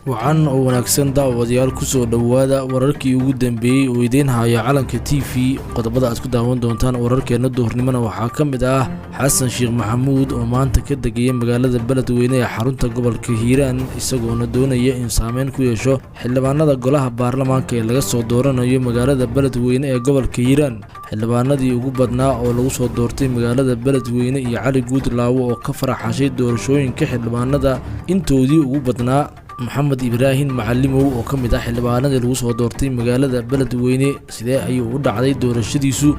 waxaan oo wanaagsan daawadayaal ku soo dhawaada wararkii ugu dambeeyay oo idin haya calanka TV qodobada aad ku daawan doontaan wararkeena duhurnimada waxaa kamid ah Xasan Sheekh Maxamuud oo maanta ka degay magaalada Beledweyne ee xarunta gobolka Hiiraan isagoo doonaya in saameyn ku yeesho xildhibaanada golaha baarlamaanka ee laga soo dooranayo magaalada Beledweyne ee gobolka Hiiraan xildhibaanadii ugu badnaa oo lagu soo doortay magaalada Beledweyne iyo Cali Guudlaawo oo ka faraxashay doorashooyinka xildhibaanada intoodii ugu badnaa محمد إبراهيم معلمه وكمل حلبانة الوصول دورتي مقالة بلد ويني سيدا أيو ودعدي دور الشديسو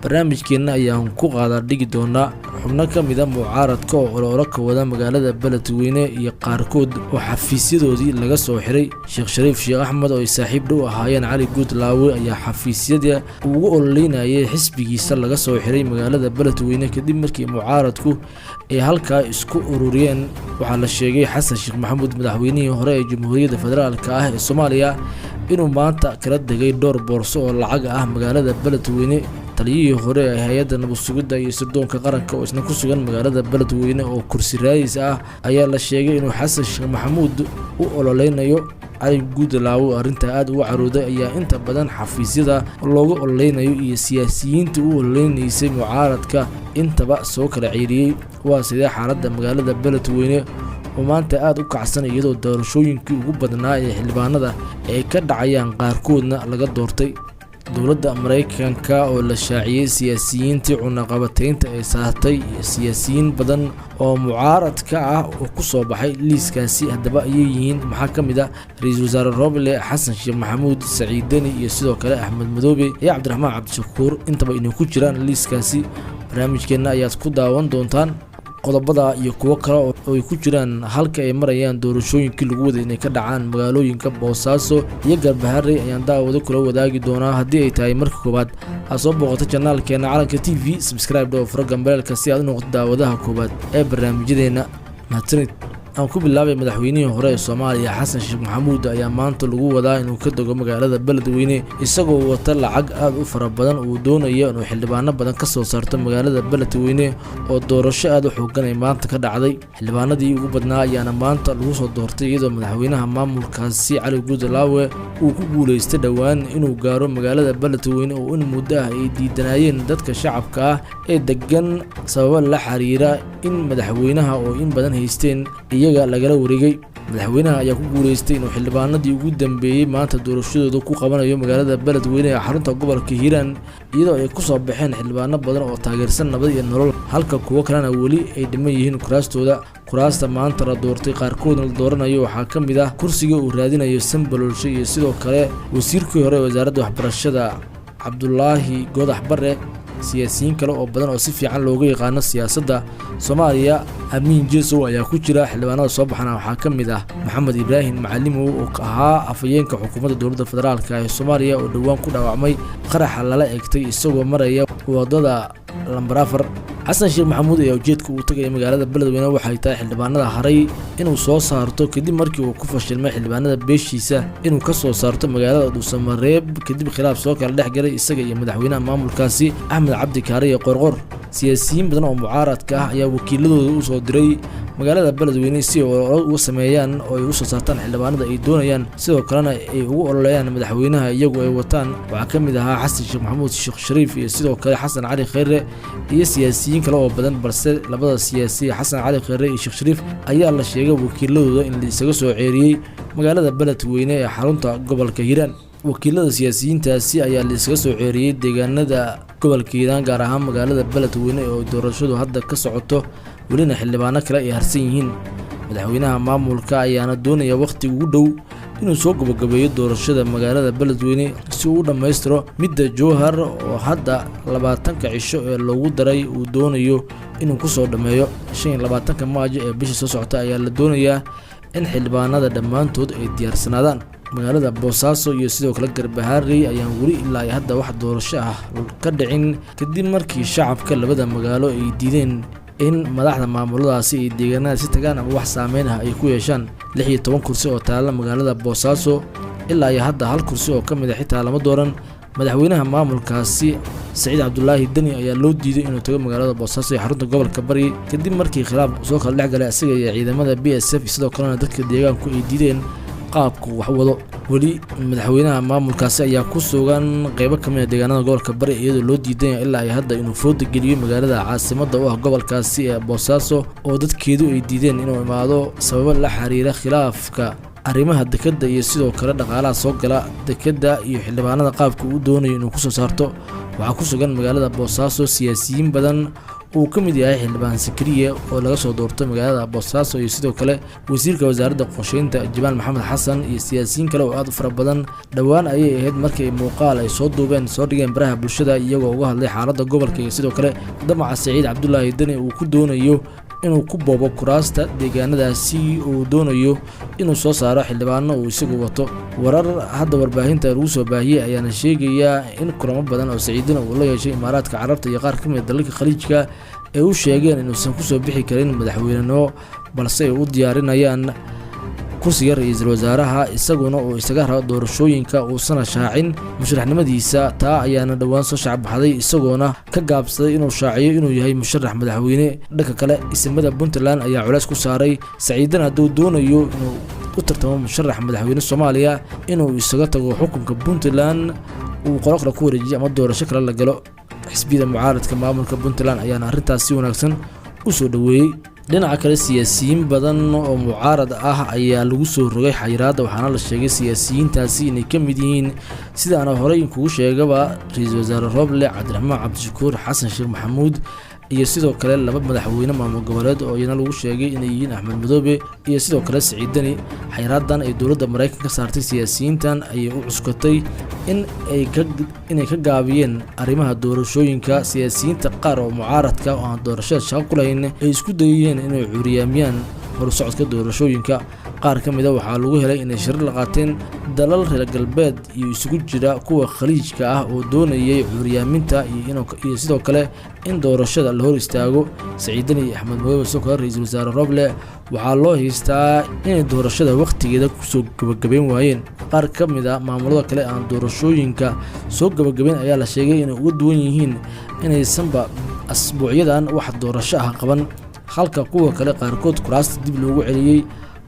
برنامج كينا أيام كوغادا ديجي دونا حبنا كمدا معارض كو ولورك ودا مقالة بلد ويني يقاركود وحفيسيدو دي لغا سوحري شيخ شريف شيخ أحمد أو يساحب دو هايان علي قودلاوي أيا حفيسيديا وقول لينا أي حسبي يسال لغا سوحري مقالة بلد ويني كدب مركي معارض كو ee halka isku ururiyeen waxa la sheegay Xasan Sheekh Maxamuud madaxweynihii hore ee Jamhuuriyadda Federaalka ah ee Soomaaliya inuu maanta kala degay door boorso oo lacag ah magaalada Beledweyne taliyihii hore ee hay'adda nabad sugidda iyo sirdoonka qaranka oo isna ku sugan magaalada Beledweyne oo kursi raadis ah ayaa la sheegay inuu Xasan Sheekh Maxamuud u ololeynayo Cali Guudlaawo arrinta aad u carooday ayaa inta badan xafiisyada looga ololeynayo iyo siyaasiyiinta u ololeynayay mucaaradka intaba soo kala ciiriyay waa sidee xaaladda magaalada Beledweyne oo maanta aad u kacsan iyadoo doorashooyinkii ugu badnaa ee xildhibaanada ay ka dhacayaan qaarkoodna laga doortay dowladda Mareykanka oo la shaaciyay siyaasiyiintii cunaqabataynta ay saartay siyaasiyiin badan oo mucaaradka ah oo ku soo baxay liiskaasi hadaba ay yihiin maxaa kamid ah ra'iisul wasaare Roble Xasan Sheekh Maxamuud Saciid Deni iyo sidoo kale Axmed Madoobe iyo Cabdiraxmaan Cabdishakuur intaba inay ku jiraan liiskaasi barnaamijkeena ayaad ku daawan doontaan qodobada iyo kuwa kale oo ay ku jiraan halka ay marayaan doorashooyinkii lagu waday inay ka dhacaan magaalooyinka Boosaaso iyo Galbaharey ayaan daawado kula wadaagi doonaa haddii ay tahay marka koobaad aad soo booqato channelkeena calanka TV subscribe doo furagan beelka si aad u noqoto daawadaha koobaad ee barnaamijyadeena mahadsanid aan ku bilaabay madaxweynihii hore ee Soomaaliya Xasan Sheekh Maxamuud ayaa maanta lagu wadaa inuu ka dego magaalada Beledweyne isagoo wata lacag aad u fara badan oo doonaya inuu xildhibaano badan ka soo saarto magaalada Beledweyne oo doorasho aad u xooggan ay maanta ka dhacday xildhibaanadii ugu badnaa ayaana maanta lagu soo doortay iyadoo madaxweynaha maamulkaasi Cali Guudlaawo uu ku guuleystay dhawaan inuu gaaro magaalada Beledweyne oo in muddo ah ay diidanayeen dadka shacabka ah ee degan sabab la xiriira in madaxweynaha oo in badan haysteen iyaga lagala wareegay madaxweynaha ayaa ku guuleystay inuu xildhibaanadii ugu dambeeyay maanta doorashadooda ku qabanayo magaalada Beledweyne ee xarunta gobolka Hiiraan iyadoo ay ku soo baxeen xildhibaano badan oo taageersan nabad iyo nolol halka kuwa kalena wali ay dhiman yihiin kuraasta maanta la doortay qaarkood la dooranayo waxaa kamid ah kursiga uu raadinayo Sanbalolshe iyo sidoo kale wasiirkii hore ee wasaaradda waxbarashada Cabdullaahi Goodax Barre siyaasiyiin kale oo badan oo si fiican looga yaqaan siyaasadda Soomaaliya Amiin Jeesow ayaa ku jira xildhibaanada soo baxana waxaa kamid ah Maxamed Ibraahim Macalimo oo ahaa afayeenka xukuumadda dowladda federaalka ee Soomaaliya oo dhawaan ku dhaawacmay qarax lala eegtay isagoo maraya wadada lambar 4 Xasan Sheekh Maxamuud ayaa ujeedka uu tagay magaalada Beledweyne waxay tahay xildhibaanada haray inuu soo saarto kadib markii uu ku fashilmay xildhibaanada beeshiisa inuu ka soo saarto magaalada Dhuusamareeb kadib khilaaf soo kala dhex galay isaga iyo madaxweynaha maamulkaasi Axmed Cabdi Kaariye Qorqor siyaasiyiin badan oo mucaaradka ah ayaa wakiiladooda u soo diray magaalada Beledweyne si ay uga sameeyaan oo ay u soo saartaan xildhibaanada ay doonayaan sidoo kalena ay ugu ololeeyaan madaxweynaha iyagu ay wataan waxa kamid ah Xasan Sheekh Maxamuud Sheekh Shariif iyo sidoo kale Xasan Cali Khayre iyo siyaasiyiin kale oo badan balse labada siyaasi Xasan Cali Khayre iyo Sheekh Shariif ayaa la sheegay wakiiladooda in la isaga soo ceeriyay magaalada Beledweyne ee xarunta gobolka Hiiraan wakiilada siyaasiyiintaasi ayaa la isaga soo ceeriyay deegaanada gobolka Hiiraan gaar ahaan magaalada Beledweyne oo doorashadu hadda ka socoto walina xildhibaano kale ay harsan yihiin madaxweynaha maamulka ayaana doonaya waqti ugu dhow inuu soo gabagabeeyo doorashada magaalada Beledweyne si uu dhameystiro midda Jowhar oo hadda 20 cisho ee loogu daray uu doonayo inuu ku soo dhameeyo 25 Maajo ee bisha soo socota ayaa la doonayaa in xildhibaanada dhammaantood ay diyaarsanaadaan magaalada Boosaaso iyo sidoo kale Galbaharey ayaan wali ilaa hadda wax doorasho ah ka dhicin kadib markii shacabka labada magaalo ay diideen in madaxda maamuladaasi ay deegaanada si tagaan ama wax saameyn ah ay ku yeeshaan 16 kursi oo taala magaalada Boosaaso ilaa hadda hal kursi oo kamid ah xitaa lama dooran madaxweynaha maamulkaasi Saciid Cabdullaahi Deni ayaa loo diiday inuu tago magaalada Boosaaso ee xarunta gobolka Bari kadib markii khilaaf soo kala dhex galay asiga iyo ciidamada BSF sidoo kalena dadka deegaanku ay diideen qaabku wax wado weli madaxweynaha maamulkaasi ayaa ku sugan qaybo kamid ah deegaanada gobolka bari iyadoo loo diiday ilaa ay hadda inuu fooda geliyo magaalada caasimadda u ah gobolkaasi ee Boosaaso oo dadkeedu ay diideen inuu imaado sababo la xiriira khilaafka arrimaha dekedda iyo sidoo kale dhaqaalaha soo gala dekedda iyo xildhibaanada qaabka uu doonayo inuu ku soo saarto waxaa ku sugan magaalada Boosaaso siyaasiyiin badan uu ka mid yahay xildhibaan Sakariye oo laga soo doortay magaalada Boosaaso iyo sidoo kale wasiirka wasaaradda qorsheynta Jamaal Maxamed Xasan iyo siyaasiyiin kale oo aad u fara badan dhawaan ayay ahayd markii muuqaal ay soo duubeen soo dhigeen baraha bulshada iyagoo uga hadlay xaaladda gobolka iyo sidoo kale damaca Saciid Cabdullaahi Dani uu ku doonayo inuu ku boobo kuraasta deegaanadaasi uu doonayo inuu soo saaro xildhibaano uu isagu wato warar hadda warbaahinta lagu soo baahiyay ayaana sheegaya in kulamo badan oo Saciidina uu la yeeshay Imaaraadka Carabta iyo qaar ka mid ah dalalka Khaliijka ay u sheegeen inuusan ku soo bixi karin madaxweynenimo balse ay u diyaarinayaan kursiga ra'iisul wasaaraha isaguna oo isaga rabo doorashooyinka uu sana shaacin musharaxnimadiisa taa ayaana dhawaan soo shacbaxday isagoona ka gaabsaday inuu shaaciyo inuu yahay musharax madaxweyne dhanka kale isimada Puntland ayaa culays ku saaray Saciidina hadduu doonayo inuu u tartamo musharax madaxweyne Soomaaliya inuu isaga tago xukunka Puntland uu qoraqla ku wareejiyo ama doorasho kale la galo xisbiyada mucaaradka maamulka Puntland ayaana arrintaas si wanaagsan u soo dhaweeyay dhinaca kale siyaasiyiin badan oo mucaarad ah ayaa lagu soo rogay xayiraadda waxaana la sheegay siyaasiyiintaasi inay ka mid yihiin sida aan horey kugu sheegaba ra'iisul wasaare Roble Cabdiraxmaan Cabdishakuur Xasan Sheekh Maxamuud iyo sidoo kale laba madaxweyne maamul goboleed oo iyana lagu sheegay inay yihiin Axmed Madoobe iyo sidoo kale Saciid Dani xayiraaddan ay dowladda Mareykanka ka saartay siyaasiyiintan ayay u cuskatay inay ka gaabiyeen arrimaha doorashooyinka siyaasiyiinta qaar oo mucaaradka oo aan doorashada shaqo ku lahayn ay isku dayeen inay curyaamiyaan horsocodka doorashooyinka qaar ka mid ah waxaa lagu helay inay shirar la qaateen dalal reer galbeed iyo isugu jira kuwa khaliijka ah oo doonayay curyaaminta iyo sidoo kale in doorashada la hor istaago Saciid Dani iyo Axmed Madoobe soo kale ra'iisul wasaare Roble waxaa loo haystaa inay doorashada waqtigeeda ku soo gabagabeyn waayeen qaar ka mid ah maamulada kale aan doorashooyinka soo gabagabeyn ayaa la sheegay inay uga duwan yihiin inaysanba asbuucyadan wax doorasho ah qaban halka kuwa kale qaarkood kuraasta dib loogu celiyay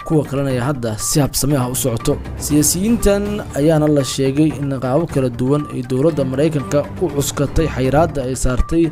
kuwa kalena ay hadda si habsami ah u socoto siyaasiyiintan ayaana la sheegay in qaabab kala duwan ay dowladda Mareykanka u cuskatay xayiraadda ay saartay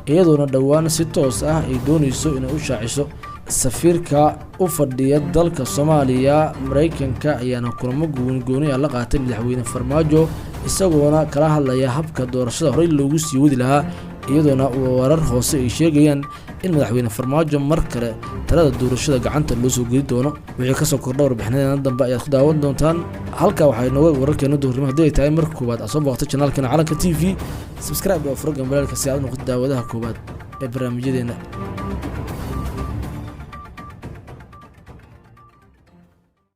iyadoona dhawaan si toos ah ay doonayso inay u shaaciso safiirka u fadhiya dalka Soomaaliya Mareykanka ayaana kulamo gooni ah la qaatay madaxweyne Farmaajo isagoona kala hadlaya habka doorashada horey loogu sii wadi lahaa iyadoona warar hoose ay sheegayaan in madaxweyne Farmaajo mar kale talada doorashada gacanta loo soo geli doono wixii ka soo kordhay warbixinadeena dambe ayaad ku daawan doontaan halka waxay nooga wararkeena duhurnimo haddii ay tahay marka koowaad soo booqato channelkeena Calanka TV subscribe oo furgan balaalka si aad u noqoto daawadaha koowaad ee barnaamijyadeena